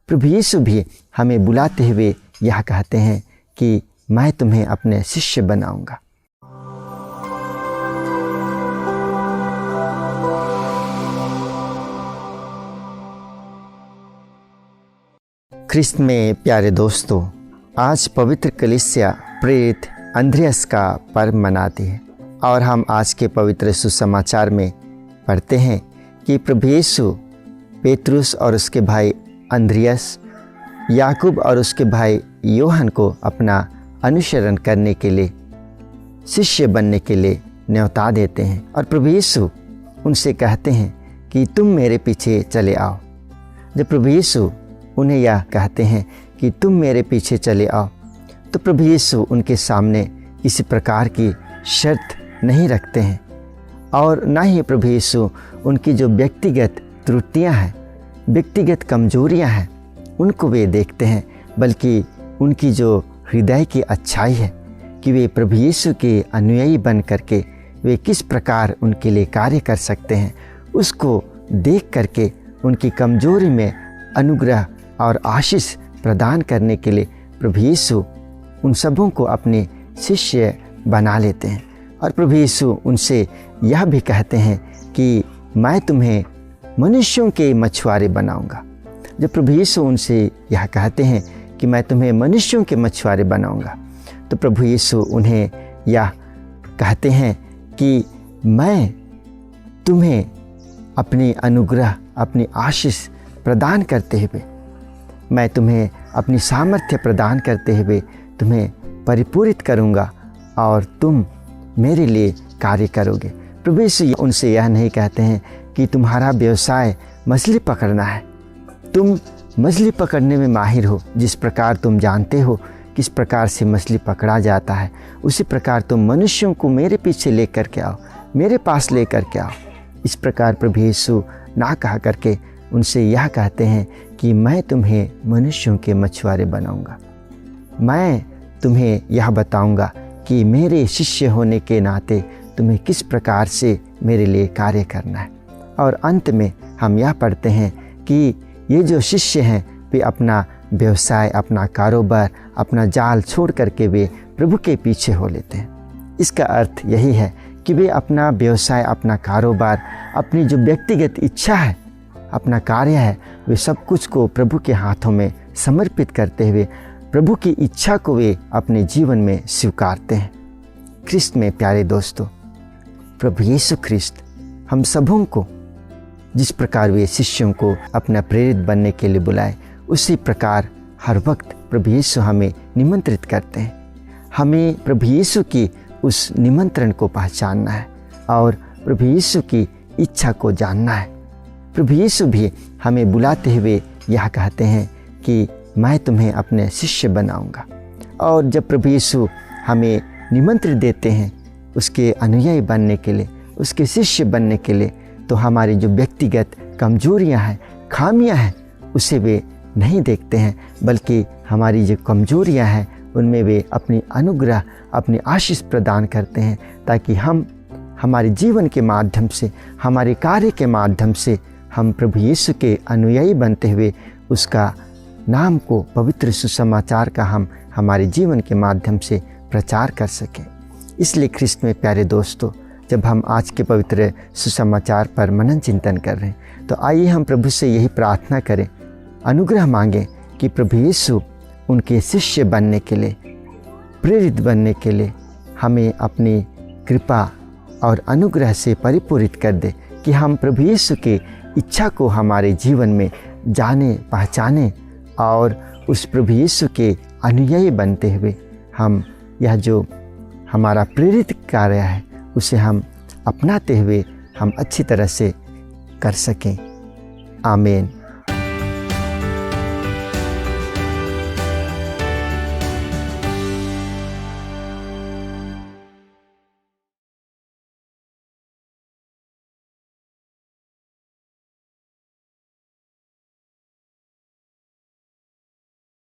प्रभु यीशु भी हमें बुलाते हुए यह कहते हैं कि मैं तुम्हें अपने शिष्य बनाऊंगा। ख्रिस्त में प्यारे दोस्तों, आज पवित्र कलीसिया प्रेरित अंद्रियास का पर्व मनाती है और हम आज के पवित्र सुसमाचार में पढ़ते हैं कि प्रभु यीशु पेतरुस और उसके भाई अंद्रियास, याकूब और उसके भाई यूहन्ना को अपना अनुसरण करने के लिए, शिष्य बनने के लिए न्योता देते हैं और प्रभु यीशु उनसे कहते हैं कि तुम मेरे पीछे चले आओ। जब प्रभु यीशु उन्हें यह कहते हैं कि तुम मेरे पीछे चले आओ, तो प्रभु यीशु उनके सामने किसी प्रकार की शर्त नहीं रखते हैं और ना ही प्रभु यीशु उनकी जो व्यक्तिगत त्रुटियां हैं, व्यक्तिगत कमजोरियां हैं, उनको वे देखते हैं, बल्कि उनकी जो हृदय की अच्छाई है कि वे प्रभु यीशु के अनुयायी बन करके वे किस प्रकार उनके लिए कार्य कर सकते हैं, उसको देख करके उनकी कमजोरी में अनुग्रह और आशीष प्रदान करने के लिए प्रभु यीशु उन सबों को अपने शिष्य बना लेते हैं। और प्रभु यीशु उनसे यह भी कहते हैं कि मैं तुम्हें मनुष्यों के मछुआरे बनाऊंगा। जब प्रभु यीशु उनसे यह कहते हैं कि मैं तुम्हें मनुष्यों के मछुआरे बनाऊंगा, तो प्रभु यीशु उन्हें यह कहते हैं कि मैं तुम्हें अपनी अनुग्रह, अपनी आशीष प्रदान करते हुए, मैं तुम्हें अपनी सामर्थ्य प्रदान करते हुए तुम्हें परिपूरित करूंगा और तुम मेरे लिए कार्य करोगे। प्रभु यीशु उनसे यह नहीं कहते हैं कि तुम्हारा व्यवसाय मछली पकड़ना है, तुम मछली पकड़ने में माहिर हो, जिस प्रकार तुम जानते हो किस प्रकार से मछली पकड़ा जाता है, उसी प्रकार तुम मनुष्यों को मेरे पीछे लेकर के आओ, मेरे पास लेकर के आओ। इस प्रकार प्रभु यीशु ना कहा करके उनसे यह कहते हैं कि मैं तुम्हें मनुष्यों के मछुआरे बनाऊंगा। मैं तुम्हें यह बताऊंगा कि मेरे शिष्य होने के नाते तुम्हें किस प्रकार से मेरे लिए कार्य करना है। और अंत में हम यह पढ़ते हैं कि ये जो शिष्य हैं वे अपना व्यवसाय, अपना कारोबार, अपना जाल छोड़ करके वे प्रभु के पीछे हो लेते हैं। इसका अर्थ यही है कि वे अपना व्यवसाय, अपना कारोबार, अपनी जो व्यक्तिगत इच्छा है, अपना कार्य है, वे सब कुछ को प्रभु के हाथों में समर्पित करते हुए प्रभु की इच्छा को वे अपने जीवन में स्वीकारते हैं। ख्रिस्त में प्यारे दोस्तों, प्रभु यीशु ख्रिस्त हम सबों को जिस प्रकार वे शिष्यों को अपना प्रेरित बनने के लिए बुलाए, उसी प्रकार हर वक्त प्रभु यीशु हमें निमंत्रित करते हैं। हमें प्रभु यीशु की उस निमंत्रण को पहचानना है और प्रभु यीशु की इच्छा को जानना है। प्रभु यीशु भी हमें बुलाते हुए यह कहते हैं कि मैं तुम्हें अपने शिष्य बनाऊंगा। और जब प्रभु यीशु हमें निमंत्रित देते हैं उसके अनुयायी बनने के लिए, उसके शिष्य बनने के लिए, तो हमारी जो व्यक्तिगत कमजोरियां हैं, खामियां हैं, उसे वे नहीं देखते हैं, बल्कि हमारी जो कमजोरियां हैं उनमें वे अपनी अनुग्रह, अपनी आशीष प्रदान करते हैं, ताकि हम हमारे जीवन के माध्यम से, हमारे कार्य के माध्यम से हम प्रभु यीशु के अनुयायी बनते हुए उसका नाम को, पवित्र सुसमाचार का हम हमारे जीवन के माध्यम से प्रचार कर सकें। इसलिए ख्रिस्त में प्यारे दोस्तों, जब हम आज के पवित्र सुसमाचार पर मनन चिंतन कर रहे हैं, तो आइए हम प्रभु से यही प्रार्थना करें, अनुग्रह मांगें कि प्रभु यीशु उनके शिष्य बनने के लिए, प्रेरित बनने के लिए हमें अपनी कृपा और अनुग्रह से परिपूरित कर दे, कि हम प्रभु यीशु की इच्छा को हमारे जीवन में जाने, पहचाने और उस प्रभु यीशु के अनुयायी बनते हुए हम यह जो हमारा प्रेरित कार्य है उसे हम अपनाते हुए हम अच्छी तरह से कर सकें। आमीन।